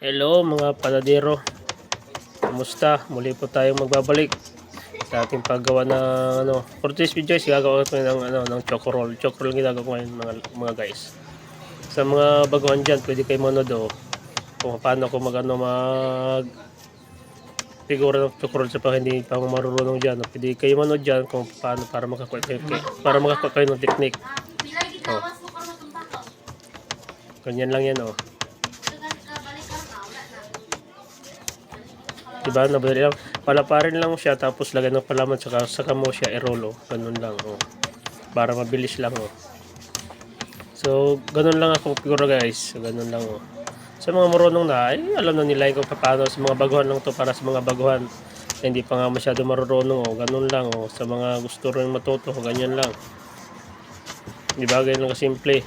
Hello mga panadero, kumusta? Muli po tayong magbabalik sa ating paggawa ng for this video guys, gagawa ko ng choco roll. Choco roll ginagawa ko ngayon mga guys. Sa mga baguhan diyan, pwede kayo manood kung paano ko mag figura ng choco roll sa pag hindi pa marunong diyan. Pwede kayo manood diyan kung paano para makakuha kayo ng technique. Oh. Ganyan lang yan oh. Diba, nabali lang. Palaparin lang siya tapos lagyan ng palaman saka mo siya irolo. Ganun lang oh. Para mabilis lang oh. So, ganun lang ako figura guys. So, ganun lang oh. Sa mga marunong na, ay alam na nila kung paano. Sa mga baguhan lang to, para sa mga baguhan. Hindi pa nga masyado marunong oh. Ganun lang oh. Sa mga gusto rin matuto, ganyan lang. Diba, ganyan lang kasimple.